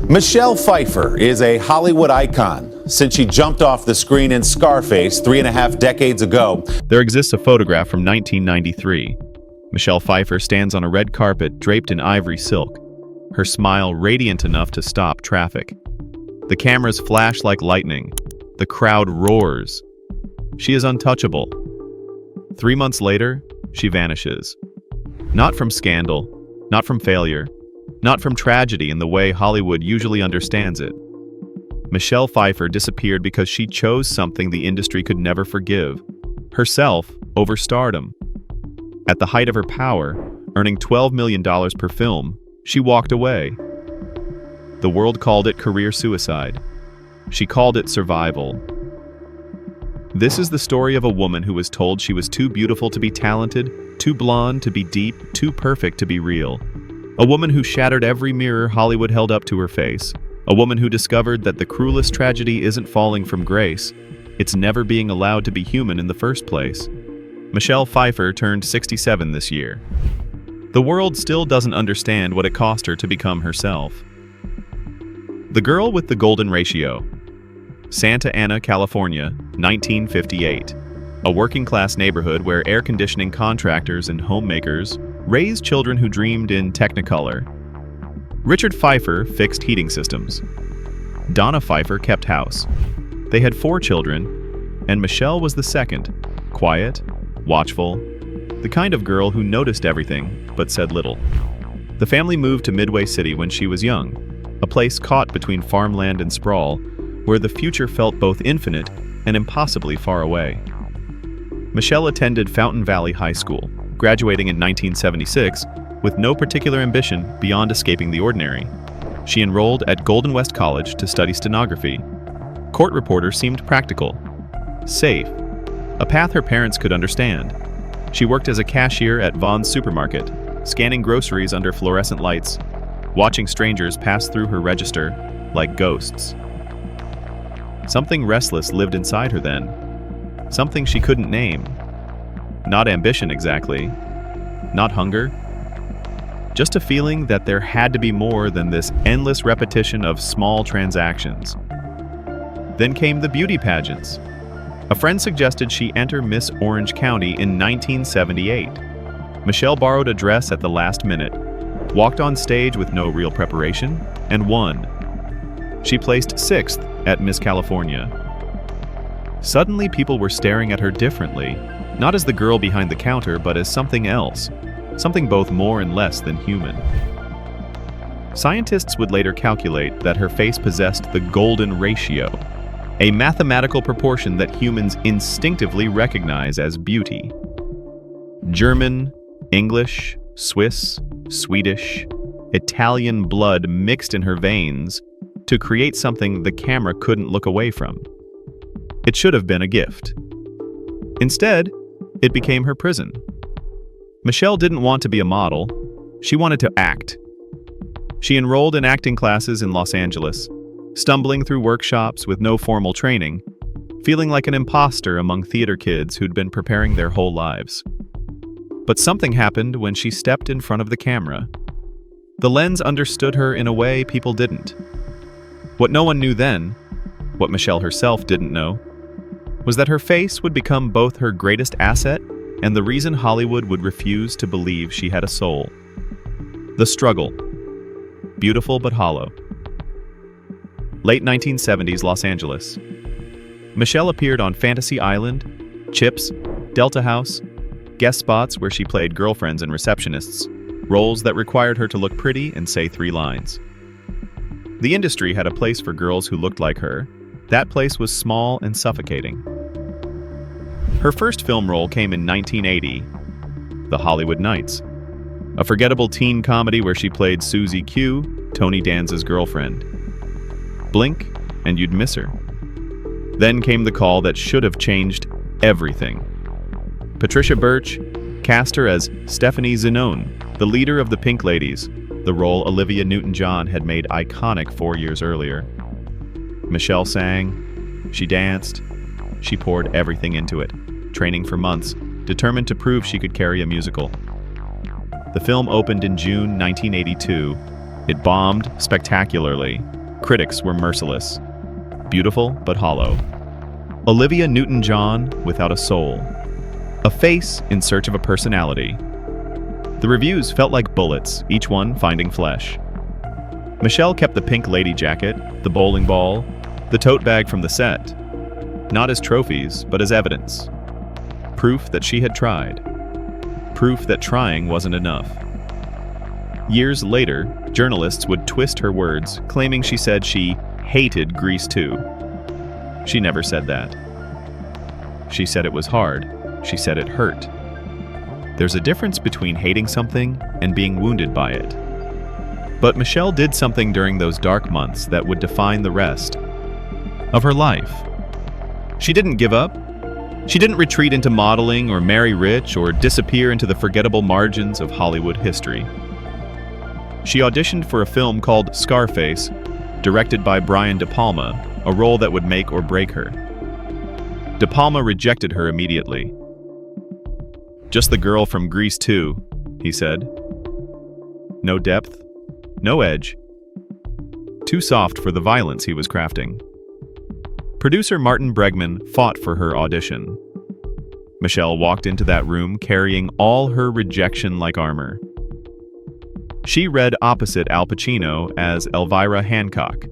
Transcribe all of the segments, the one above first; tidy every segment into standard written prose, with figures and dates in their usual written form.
Michelle Pfeiffer is a Hollywood icon since she jumped off the screen in Scarface 3.5 decades ago. There exists a photograph from 1993. Michelle Pfeiffer stands on a red carpet draped in ivory silk, her smile radiant enough to stop traffic. The cameras flash like lightning. The crowd roars. She is untouchable. 3 months later, she vanishes. Not from scandal, not from failure, not from tragedy in the way Hollywood usually understands it. Michelle Pfeiffer disappeared because she chose something the industry could never forgive: herself over stardom. At the height of her power, earning $12 million per film, she walked away. The world called it career suicide. She called it survival. This is the story of a woman who was told she was too beautiful to be talented, too blonde to be deep, too perfect to be real. A woman who shattered every mirror Hollywood held up to her face. A woman who discovered that the cruelest tragedy isn't falling from grace, it's never being allowed to be human in the first place. Michelle Pfeiffer turned 67 this year. The world still doesn't understand what it cost her to become herself. The Girl with the Golden Ratio. Santa Ana, California, 1958. A working-class neighborhood where air conditioning contractors and homemakers raised children who dreamed in Technicolor. Richard Pfeiffer fixed heating systems. Donna Pfeiffer kept house. They had 4 children, and Michelle was the second, quiet, watchful, the kind of girl who noticed everything but said little. The family moved to Midway City when she was young, a place caught between farmland and sprawl, where the future felt both infinite and impossibly far away. Michelle attended Fountain Valley High School, graduating in 1976 with no particular ambition beyond escaping the ordinary. She enrolled at Golden West College to study stenography. Court reporter seemed practical, safe, a path her parents could understand. She worked as a cashier at Vaughn's supermarket, scanning groceries under fluorescent lights, watching strangers pass through her register like ghosts. Something restless lived inside her then, something she couldn't name. Not ambition exactly, not hunger, just a feeling that there had to be more than this endless repetition of small transactions. Then came the beauty pageants. A friend suggested she enter Miss Orange County in 1978. Michelle borrowed a dress at the last minute, walked on stage with no real preparation, and won. She placed 6th at Miss California. Suddenly people were staring at her differently, not as the girl behind the counter, but as something else, something both more and less than human. Scientists would later calculate that her face possessed the golden ratio, a mathematical proportion that humans instinctively recognize as beauty. German, English, Swiss, Swedish, Italian blood mixed in her veins to create something the camera couldn't look away from. It should have been a gift. Instead, it became her prison. Michelle didn't want to be a model. She wanted to act. She enrolled in acting classes in Los Angeles, stumbling through workshops with no formal training, feeling like an imposter among theater kids who'd been preparing their whole lives. But something happened when she stepped in front of the camera. The lens understood her in a way people didn't. What no one knew then, what Michelle herself didn't know, was that her face would become both her greatest asset and the reason Hollywood would refuse to believe she had a soul. The struggle. Beautiful but hollow. Late 1970s Los Angeles. Michelle appeared on Fantasy Island, Chips, Delta House, guest spots where she played girlfriends and receptionists, roles that required her to look pretty and say 3 lines. The industry had a place for girls who looked like her. That place was small and suffocating. Her first film role came in 1980, The Hollywood Knights, a forgettable teen comedy where she played Susie Q, Tony Danza's girlfriend. Blink, and you'd miss her. Then came the call that should have changed everything. Patricia Birch cast her as Stephanie Zinone, the leader of the Pink Ladies, the role Olivia Newton-John had made iconic 4 years earlier. Michelle sang, she danced, she poured everything into it, training for months, determined to prove she could carry a musical. The film opened in June 1982. It bombed spectacularly, Critics were merciless. Beautiful but hollow. Olivia Newton-John without a soul. A face in search of a personality. The reviews felt like bullets, each one finding flesh. Michelle kept the pink lady jacket, the bowling ball, the tote bag from the set, not as trophies, but as evidence. Proof that she had tried. Proof that trying wasn't enough. Years later, journalists would twist her words, claiming she said she hated Grease 2. She never said that. She said it was hard. She said it hurt. There's a difference between hating something and being wounded by it. But Michelle did something during those dark months that would define the rest of her life. She didn't give up. She didn't retreat into modeling or marry rich or disappear into the forgettable margins of Hollywood history. She auditioned for a film called Scarface, directed by Brian De Palma, a role that would make or break her. De Palma rejected her immediately. "Just the girl from Grease 2, he said. No depth, no edge. Too soft for the violence he was crafting. Producer Martin Bregman fought for her audition. Michelle walked into that room carrying all her rejection like armor. She read opposite Al Pacino as Elvira Hancock,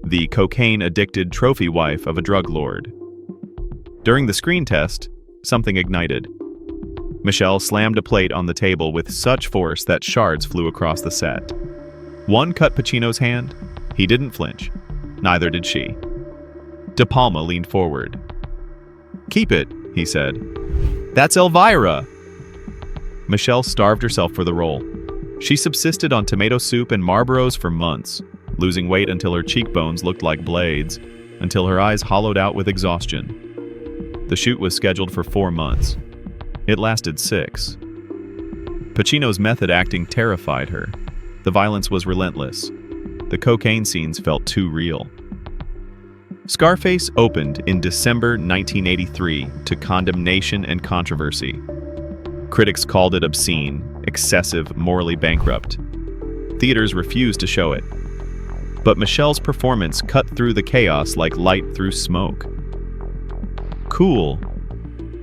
the cocaine-addicted trophy wife of a drug lord. During the screen test, something ignited. Michelle slammed a plate on the table with such force that shards flew across the set. One cut Pacino's hand. He didn't flinch. Neither did she. De Palma leaned forward. "Keep it," he said. "That's Elvira!" Michelle starved herself for the role. She subsisted on tomato soup and Marlboros for months, losing weight until her cheekbones looked like blades, until her eyes hollowed out with exhaustion. The shoot was scheduled for 4 months. It lasted 6. Pacino's method acting terrified her. The violence was relentless. The cocaine scenes felt too real. Scarface opened in December 1983 to condemnation and controversy. Critics called it obscene, excessive, morally bankrupt. Theaters refused to show it. But Michelle's performance cut through the chaos like light through smoke. Cool.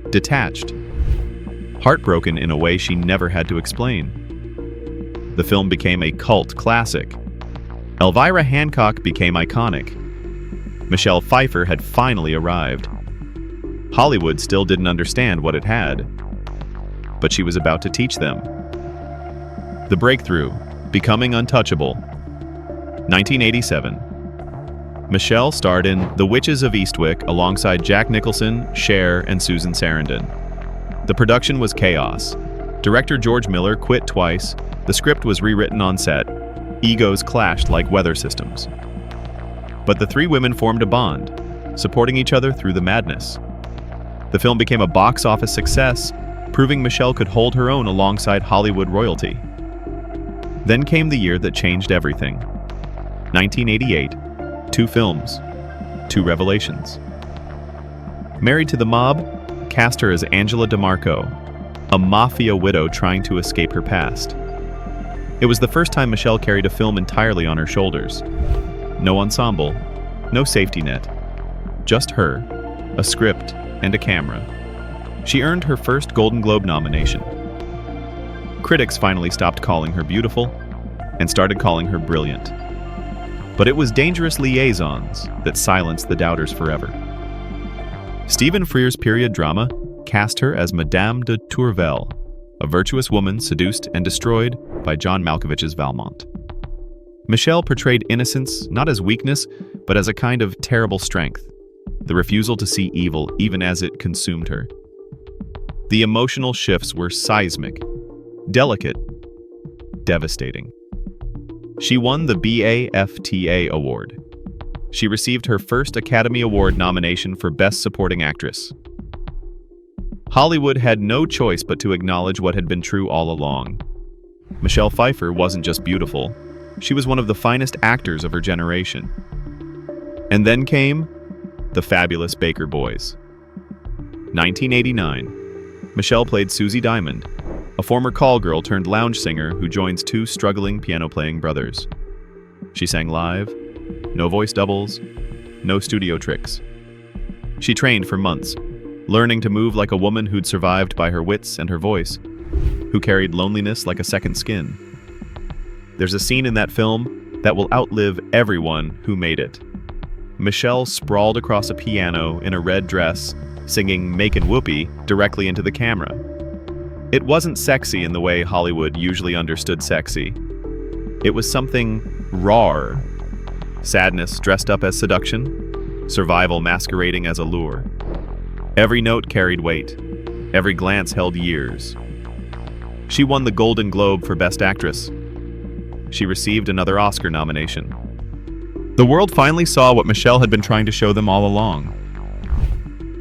Detached. Heartbroken in a way she never had to explain. The film became a cult classic. Elvira Hancock became iconic. Michelle Pfeiffer had finally arrived. Hollywood still didn't understand what it had, but she was about to teach them. The breakthrough, becoming untouchable. 1987. Michelle starred in The Witches of Eastwick alongside Jack Nicholson, Cher, and Susan Sarandon. The production was chaos. Director George Miller quit twice. The script was rewritten on set. Egos clashed like weather systems. But the 3 women formed a bond, supporting each other through the madness. The film became a box office success, proving Michelle could hold her own alongside Hollywood royalty. Then came the year that changed everything. 1988. 2 films. 2 revelations. Married to the Mob cast her as Angela DeMarco, a mafia widow trying to escape her past. It was the first time Michelle carried a film entirely on her shoulders. No ensemble, no safety net. Just her, a script, and a camera. She earned her first Golden Globe nomination. Critics finally stopped calling her beautiful and started calling her brilliant. But it was Dangerous Liaisons that silenced the doubters forever. Stephen Frear's period drama cast her as Madame de Tourvel, a virtuous woman seduced and destroyed by John Malkovich's Valmont. Michelle portrayed innocence not as weakness, but as a kind of terrible strength, the refusal to see evil even as it consumed her. The emotional shifts were seismic, delicate, devastating. She won the BAFTA award. She received her first Academy Award nomination for Best Supporting Actress. Hollywood had no choice but to acknowledge what had been true all along. Michelle Pfeiffer wasn't just beautiful, she was one of the finest actors of her generation. And then came The Fabulous Baker Boys. 1989. Michelle played Susie Diamond, a former call girl turned lounge singer who joins 2 struggling piano-playing brothers. She sang live, No voice doubles, no studio tricks. She trained for months, learning to move like a woman who'd survived by her wits and her voice, who carried loneliness like a second skin. There's a scene in that film that will outlive everyone who made it. Michelle sprawled across a piano in a red dress, singing Makin' Whoopee directly into the camera. It wasn't sexy in the way Hollywood usually understood sexy. It was something raw. Sadness dressed up as seduction, survival masquerading as allure. Every note carried weight. Every glance held years. She won the Golden Globe for Best Actress. She received another Oscar nomination. The world finally saw what Michelle had been trying to show them all along.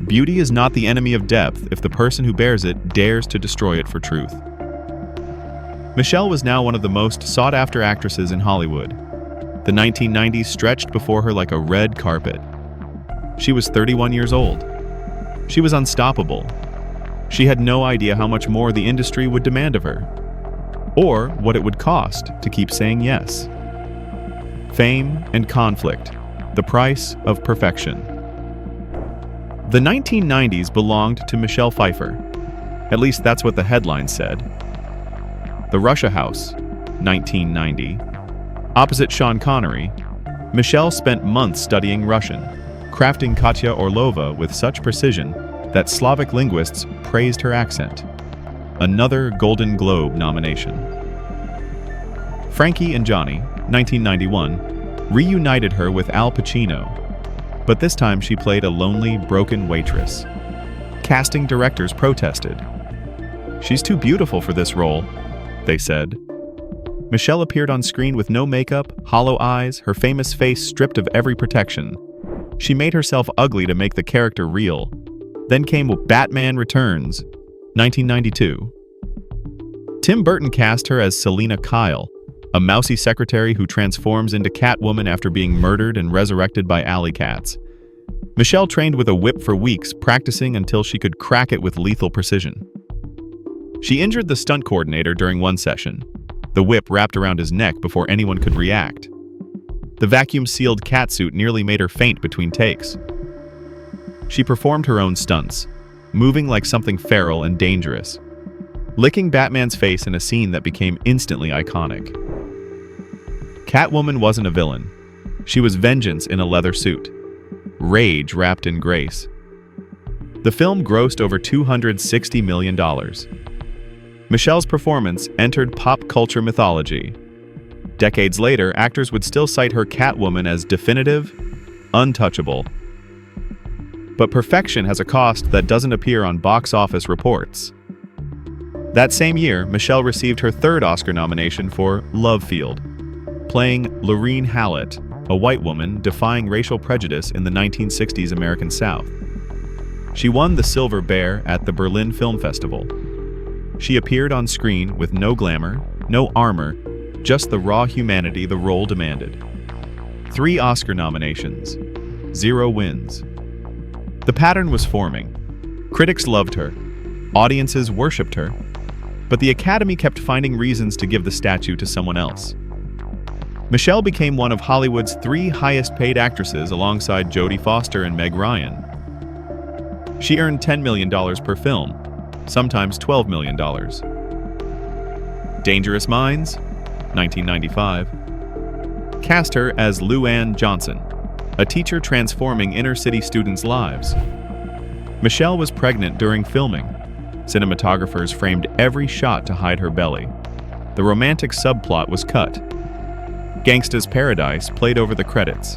Beauty is not the enemy of depth if the person who bears it dares to destroy it for truth. Michelle was now one of the most sought-after actresses in Hollywood. The 1990s stretched before her like a red carpet. She was 31 years old. She was unstoppable. She had no idea how much more the industry would demand of her, or what it would cost to keep saying yes. Fame and conflict, the price of perfection. The 1990s belonged to Michelle Pfeiffer. At least that's what the headline said. The Russia House, 1990. Opposite Sean Connery, Michelle spent months studying Russian, crafting Katya Orlova with such precision that Slavic linguists praised her accent. Another Golden Globe nomination. Frankie and Johnny, 1991, reunited her with Al Pacino, but this time she played a lonely, broken waitress. Casting directors protested. "She's too beautiful for this role," they said. Michelle appeared on screen with no makeup, hollow eyes, her famous face stripped of every protection. She made herself ugly to make the character real. Then came Batman Returns, 1992. Tim Burton cast her as Selina Kyle, a mousy secretary who transforms into Catwoman after being murdered and resurrected by alley cats. Michelle trained with a whip for weeks, practicing until she could crack it with lethal precision. She injured the stunt coordinator during one session. The whip wrapped around his neck before anyone could react. The vacuum-sealed catsuit nearly made her faint between takes. She performed her own stunts, moving like something feral and dangerous, licking Batman's face in a scene that became instantly iconic. Catwoman wasn't a villain. She was vengeance in a leather suit, rage wrapped in grace. The film grossed over $260 million. Michelle's performance entered pop culture mythology. Decades later, actors would still cite her Catwoman as definitive, untouchable. But perfection has a cost that doesn't appear on box office reports. That same year, Michelle received her third Oscar nomination for Love Field, playing Lorene Hallett, a white woman defying racial prejudice in the 1960s American South. She won the Silver Bear at the Berlin Film Festival. She appeared on screen with no glamour, no armor, just the raw humanity the role demanded. 3 Oscar nominations, 0 wins. The pattern was forming. Critics loved her. Audiences worshipped her. But the Academy kept finding reasons to give the statue to someone else. Michelle became one of Hollywood's 3 highest-paid actresses alongside Jodie Foster and Meg Ryan. She earned $10 million per film, sometimes $12 million. Dangerous Minds, 1995, cast her as Lou Ann Johnson, a teacher transforming inner-city students' lives. Michelle was pregnant during filming. Cinematographers framed every shot to hide her belly. The romantic subplot was cut. Gangsta's Paradise played over the credits.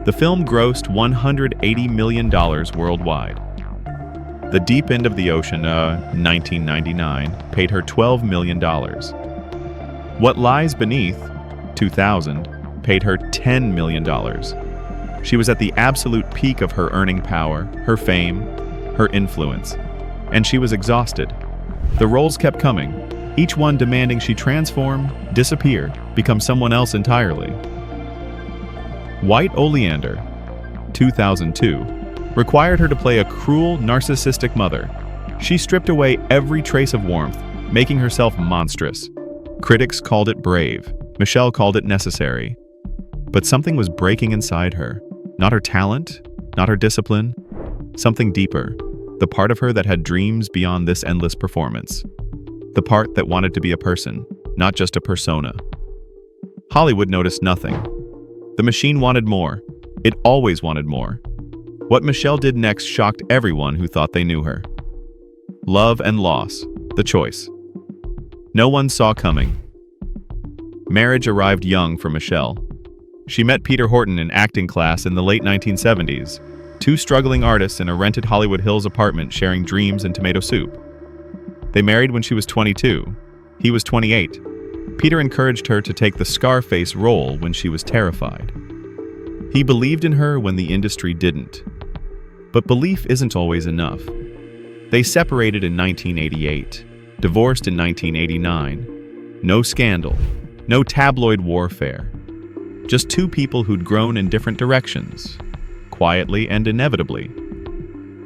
The film grossed $180 million worldwide. The Deep End of the Ocean, 1999, paid her $12 million. What Lies Beneath, 2000, paid her $10 million. She was at the absolute peak of her earning power, her fame, her influence, and she was exhausted. The roles kept coming, each one demanding she transform, disappear, become someone else entirely. White Oleander, 2002, required her to play a cruel, narcissistic mother. She stripped away every trace of warmth, making herself monstrous. Critics called it brave. Michelle called it necessary. But something was breaking inside her. Not her talent, not her discipline, something deeper. The part of her that had dreams beyond this endless performance. The part that wanted to be a person, not just a persona. Hollywood noticed nothing. The machine wanted more. It always wanted more. What Michelle did next shocked everyone who thought they knew her. Love and loss, the choice. No one saw coming. Marriage arrived young for Michelle. She met Peter Horton in acting class in the late 1970s, two struggling artists in a rented Hollywood Hills apartment sharing dreams and tomato soup. They married when she was 22. He was 28. Peter encouraged her to take the Scarface role when she was terrified. He believed in her when the industry didn't. But belief isn't always enough. They separated in 1988, divorced in 1989. No scandal, no tabloid warfare. Just two people who'd grown in different directions, quietly and inevitably.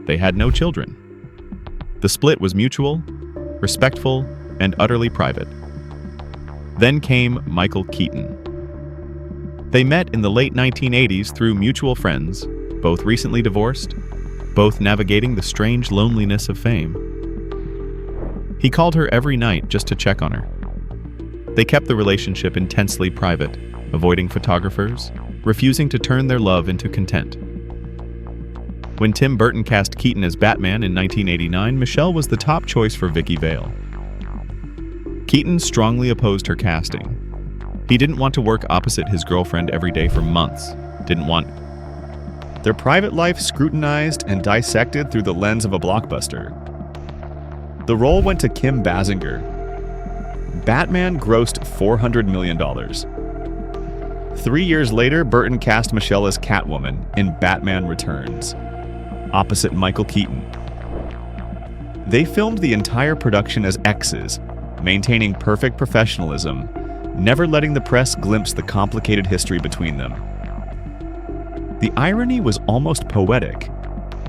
They had no children. The split was mutual, respectful, and utterly private. Then came Michael Keaton. They met in the late 1980s through mutual friends, both recently divorced, both navigating the strange loneliness of fame. He called her every night just to check on her. They kept the relationship intensely private, avoiding photographers, refusing to turn their love into content. When Tim Burton cast Keaton as Batman in 1989, Michelle was the top choice for Vicky Vale. Keaton strongly opposed her casting. He didn't want to work opposite his girlfriend every day for months. Didn't want their private life scrutinized and dissected through the lens of a blockbuster. The role went to Kim Basinger. Batman grossed $400 million. 3 years later, Burton cast Michelle as Catwoman in Batman Returns, opposite Michael Keaton. They filmed the entire production as exes, maintaining perfect professionalism, never letting the press glimpse the complicated history between them. The irony was almost poetic.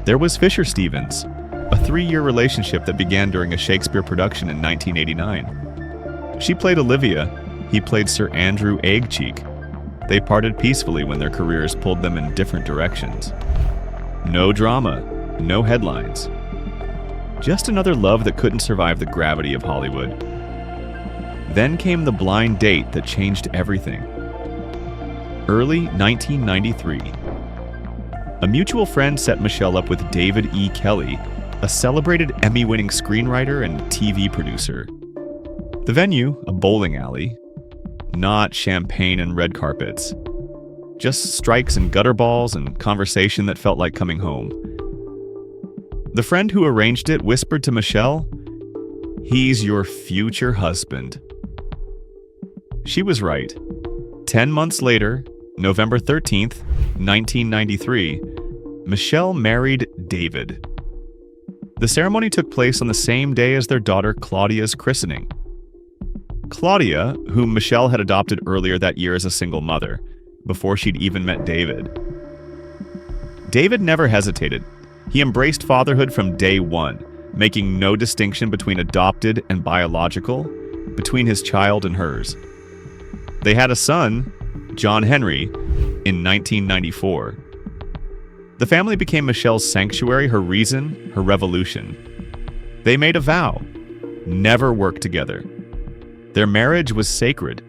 There was Fisher Stevens, a 3-year relationship that began during a Shakespeare production in 1989. She played Olivia, he played Sir Andrew Aguecheek. They parted peacefully when their careers pulled them in different directions. No drama, no headlines. Just another love that couldn't survive the gravity of Hollywood. Then came the blind date that changed everything. Early 1993. A mutual friend set Michelle up with David E. Kelley, a celebrated Emmy-winning screenwriter and TV producer. The venue, a bowling alley. Not champagne and red carpets. Just strikes and gutter balls and conversation that felt like coming home. The friend who arranged it whispered to Michelle, "He's your future husband." She was right. 10 months later, November 13th, 1993, Michelle married David. The ceremony took place on the same day as their daughter Claudia's christening. Claudia, whom Michelle had adopted earlier that year as a single mother, before she'd even met David. David never hesitated. He embraced fatherhood from day one, making no distinction between adopted and biological, between his child and hers. They had a son, John Henry, in 1994. The family became Michelle's sanctuary, her reason, her revolution. They made a vow: never work together. Their marriage was sacred.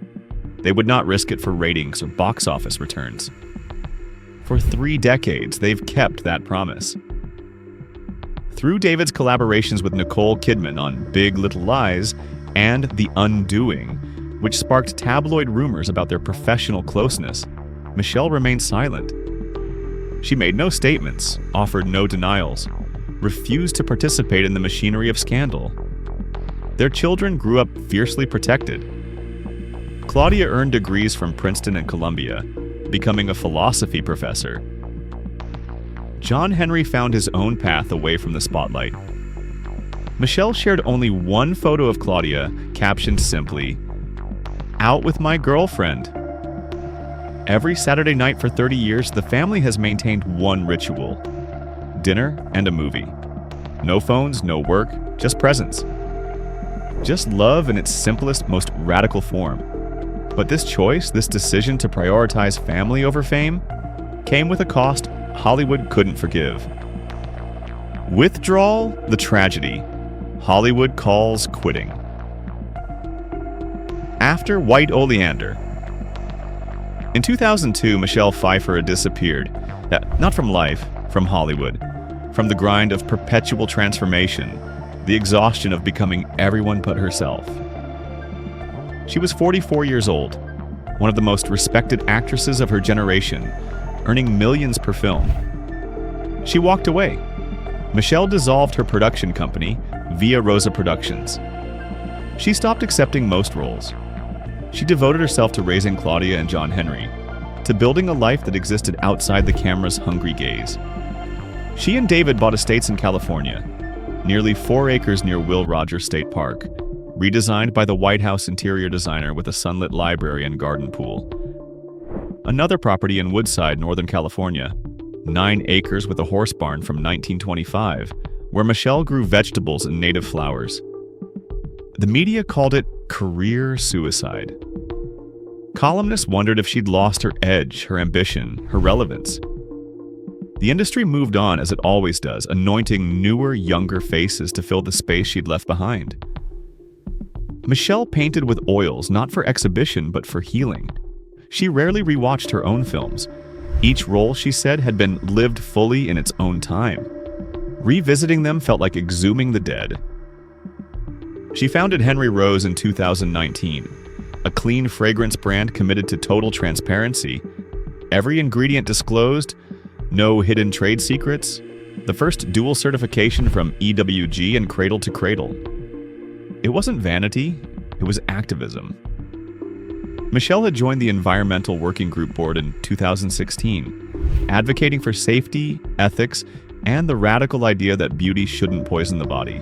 They would not risk it for ratings or box office returns. For 3 decades, they've kept that promise. Through David's collaborations with Nicole Kidman on Big Little Lies and The Undoing, which sparked tabloid rumors about their professional closeness, Michelle remained silent. She made no statements, offered no denials, refused to participate in the machinery of scandal. Their children grew up fiercely protected. Claudia earned degrees from Princeton and Columbia, becoming a philosophy professor. John Henry found his own path away from the spotlight. Michelle shared only one photo of Claudia, captioned simply, "Out with my girlfriend." Every Saturday night for 30 years, the family has maintained one ritual: dinner and a movie. No phones, no work, just presence. Just love in its simplest, most radical form. But this choice, this decision to prioritize family over fame, came with a cost Hollywood couldn't forgive. Withdrawal, the tragedy. Hollywood calls quitting. After White Oleander. In 2002, Michelle Pfeiffer had disappeared. Not from life, from Hollywood. From the grind of perpetual transformation, the exhaustion of becoming everyone but herself. She was 44 years old, one of the most respected actresses of her generation, earning millions per film. She walked away. Michelle dissolved her production company, Via Rosa Productions. She stopped accepting most roles. She devoted herself to raising Claudia and John Henry, to building a life that existed outside the camera's hungry gaze. She and David bought estates in California, nearly 4 acres near Will Rogers State Park, redesigned by the White House interior designer with a sunlit library and garden pool. Another property in Woodside, Northern California, 9 acres with a horse barn from 1925, where Michelle grew vegetables and native flowers. The media called it career suicide. Columnists wondered if she'd lost her edge, her ambition, her relevance. The industry moved on as it always does, anointing newer, younger faces to fill the space she'd left behind. Michelle painted with oils not for exhibition but for healing. She rarely rewatched her own films. Each role, she said, had been lived fully in its own time. Revisiting them felt like exhuming the dead. She founded Henry Rose in 2019, a clean fragrance brand committed to total transparency. Every ingredient disclosed, no hidden trade secrets, the first dual certification from EWG and Cradle to Cradle. It wasn't vanity, it was activism. Michelle had joined the Environmental Working Group Board in 2016, advocating for safety, ethics, and the radical idea that beauty shouldn't poison the body.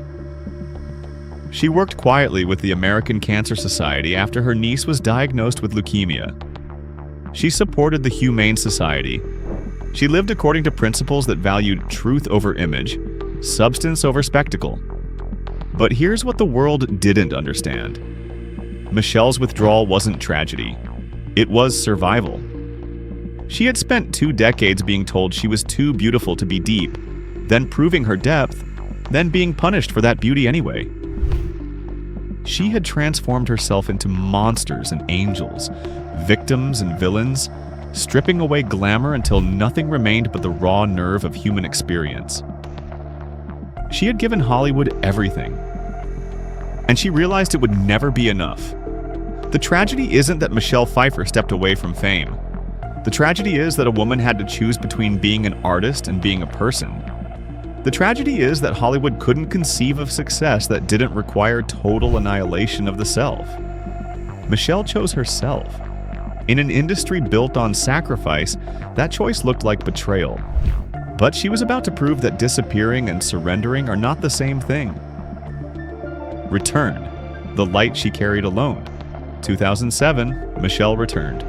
She worked quietly with the American Cancer Society after her niece was diagnosed with leukemia. She supported the Humane Society. She lived according to principles that valued truth over image, substance over spectacle. But here's what the world didn't understand. Michelle's withdrawal wasn't tragedy. It was survival. She had spent 2 decades being told she was too beautiful to be deep, then proving her depth, then being punished for that beauty anyway. She had transformed herself into monsters and angels, victims and villains, stripping away glamour until nothing remained but the raw nerve of human experience. She had given Hollywood everything, and she realized it would never be enough. The tragedy isn't that Michelle Pfeiffer stepped away from fame. The tragedy is that a woman had to choose between being an artist and being a person. The tragedy is that Hollywood couldn't conceive of success that didn't require total annihilation of the self. Michelle chose herself. In an industry built on sacrifice, that choice looked like betrayal. But she was about to prove that disappearing and surrendering are not the same thing. Return, the light she carried alone. 2007, Michelle returned.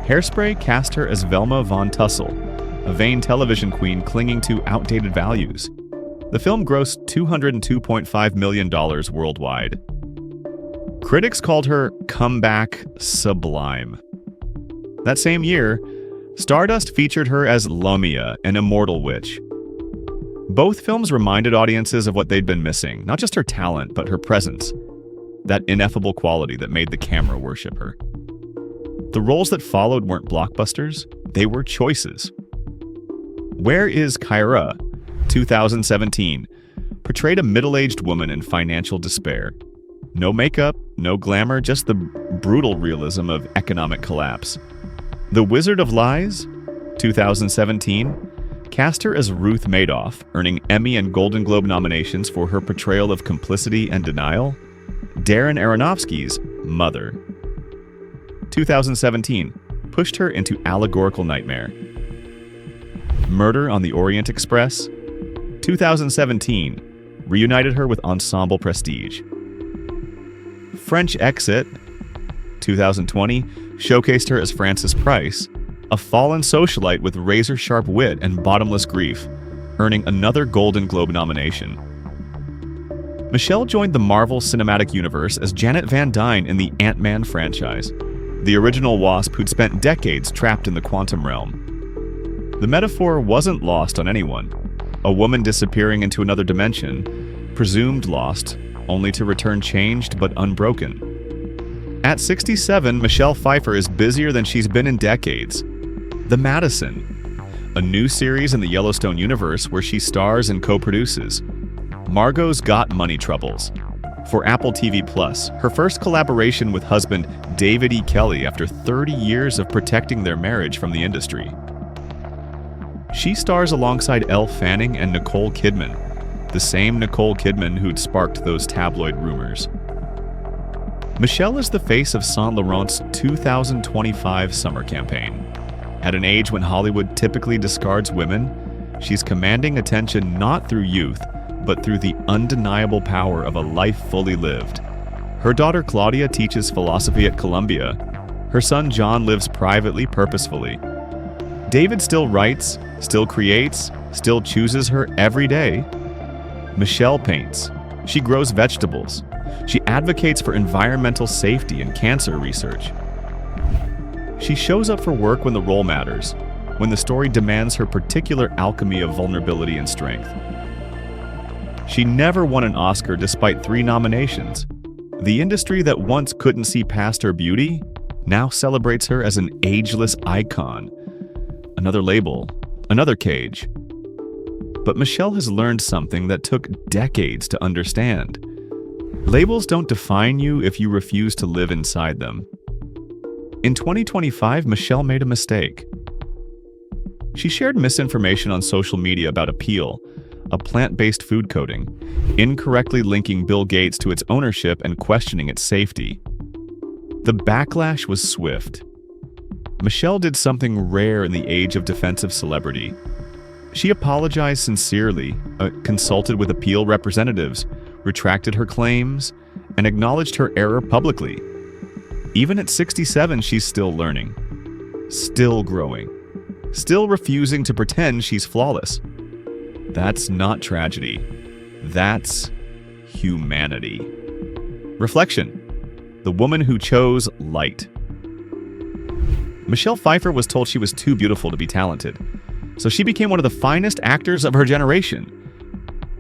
Hairspray cast her as Velma von Tussle, a vain television queen clinging to outdated values. The film grossed $202.5 million worldwide. Critics called her comeback sublime. That same year, Stardust featured her as Lumia, an immortal witch. Both films reminded audiences of what they'd been missing, not just her talent, but her presence, that ineffable quality that made the camera worship her. The roles that followed weren't blockbusters, they were choices. Where is Kyra, 2017, portrayed a middle-aged woman in financial despair. No makeup, no glamour, just the brutal realism of economic collapse. The Wizard of Lies, 2017, cast her as Ruth Madoff, earning Emmy and Golden Globe nominations for her portrayal of complicity and denial. Darren Aronofsky's Mother, 2017, pushed her into allegorical nightmare. Murder on the Orient Express, 2017, reunited her with ensemble prestige. French Exit, 2020, showcased her as Frances Price, a fallen socialite with razor-sharp wit and bottomless grief, earning another Golden Globe nomination. Michelle joined the Marvel Cinematic Universe as Janet Van Dyne in the Ant-Man franchise, the original Wasp who'd spent decades trapped in the quantum realm. The metaphor wasn't lost on anyone. A woman disappearing into another dimension, presumed lost, only to return changed but unbroken. At 67, Michelle Pfeiffer is busier than she's been in decades. The Madison, a new series in the Yellowstone universe where she stars and co-produces. Margot's Got Money Troubles, for Apple TV+, her first collaboration with husband David E. Kelley after 30 years of protecting their marriage from the industry. She stars alongside Elle Fanning and Nicole Kidman, the same Nicole Kidman who'd sparked those tabloid rumors. Michelle is the face of Saint Laurent's 2025 summer campaign. At an age when Hollywood typically discards women, she's commanding attention not through youth, but through the undeniable power of a life fully lived. Her daughter Claudia teaches philosophy at Columbia. Her son John lives privately, purposefully. David still writes, still creates, still chooses her every day. Michelle paints. She grows vegetables. She advocates for environmental safety and cancer research. She shows up for work when the role matters, when the story demands her particular alchemy of vulnerability and strength. She never won an Oscar despite 3 nominations. The industry that once couldn't see past her beauty now celebrates her as an ageless icon. Another label, another cage. But Michelle has learned something that took decades to understand. Labels don't define you if you refuse to live inside them. In 2025, Michelle made a mistake. She shared misinformation on social media about Appeal, a plant-based food coating, incorrectly linking Bill Gates to its ownership and questioning its safety. The backlash was swift. Michelle did something rare in the age of defensive celebrity. She apologized sincerely, consulted with Appeal representatives, retracted her claims, and acknowledged her error publicly. Even at 67, she's still learning, still growing, still refusing to pretend she's flawless. That's not tragedy. That's humanity. Reflection. The woman who chose light. Michelle Pfeiffer was told she was too beautiful to be talented, so she became one of the finest actors of her generation.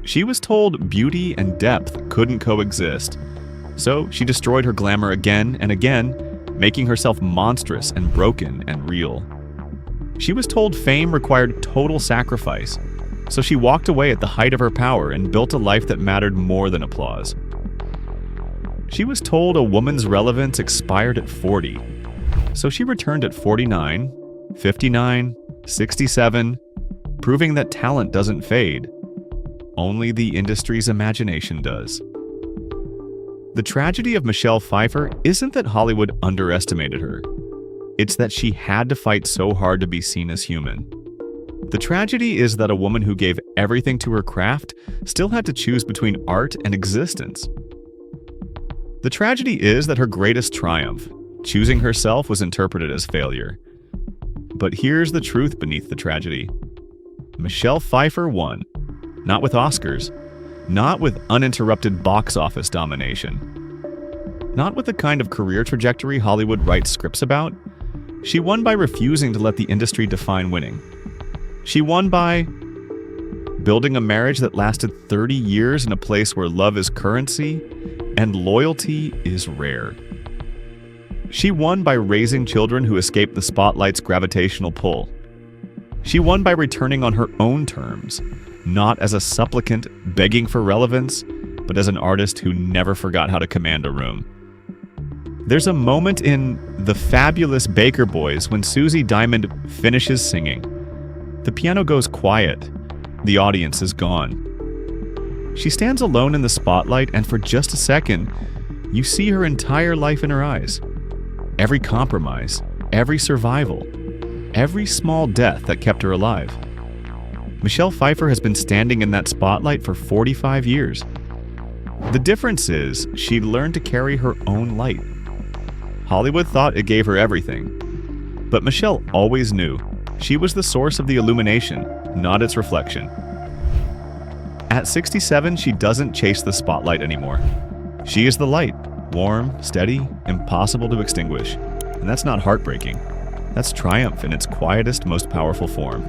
She was told beauty and depth couldn't coexist, so she destroyed her glamour again and again, making herself monstrous and broken and real. She was told fame required total sacrifice, so she walked away at the height of her power and built a life that mattered more than applause. She was told a woman's relevance expired at 40, so she returned at 49, 59, 67, proving that talent doesn't fade. Only the industry's imagination does. The tragedy of Michelle Pfeiffer isn't that Hollywood underestimated her. It's that she had to fight so hard to be seen as human. The tragedy is that a woman who gave everything to her craft still had to choose between art and existence. The tragedy is that her greatest triumph, choosing herself, was interpreted as failure. But here's the truth beneath the tragedy. Michelle Pfeiffer won, not with Oscars, not with uninterrupted box office domination, not with the kind of career trajectory Hollywood writes scripts about. She won by refusing to let the industry define winning. She won by building a marriage that lasted 30 years in a place where love is currency and loyalty is rare. She won by raising children who escape the spotlight's gravitational pull. She won by returning on her own terms, not as a supplicant begging for relevance, but as an artist who never forgot how to command a room. There's a moment in The Fabulous Baker Boys when Susie Diamond finishes singing. The piano goes quiet. The audience is gone. She stands alone in the spotlight, and for just a second, you see her entire life in her eyes. Every compromise, every survival, every small death that kept her alive. Michelle Pfeiffer has been standing in that spotlight for 45 years. The difference is she learned to carry her own light. Hollywood thought it gave her everything, but Michelle always knew she was the source of the illumination, not its reflection. At 67, she doesn't chase the spotlight anymore. She is the light, warm, steady, impossible to extinguish. And that's not heartbreaking. That's triumph in its quietest, most powerful form.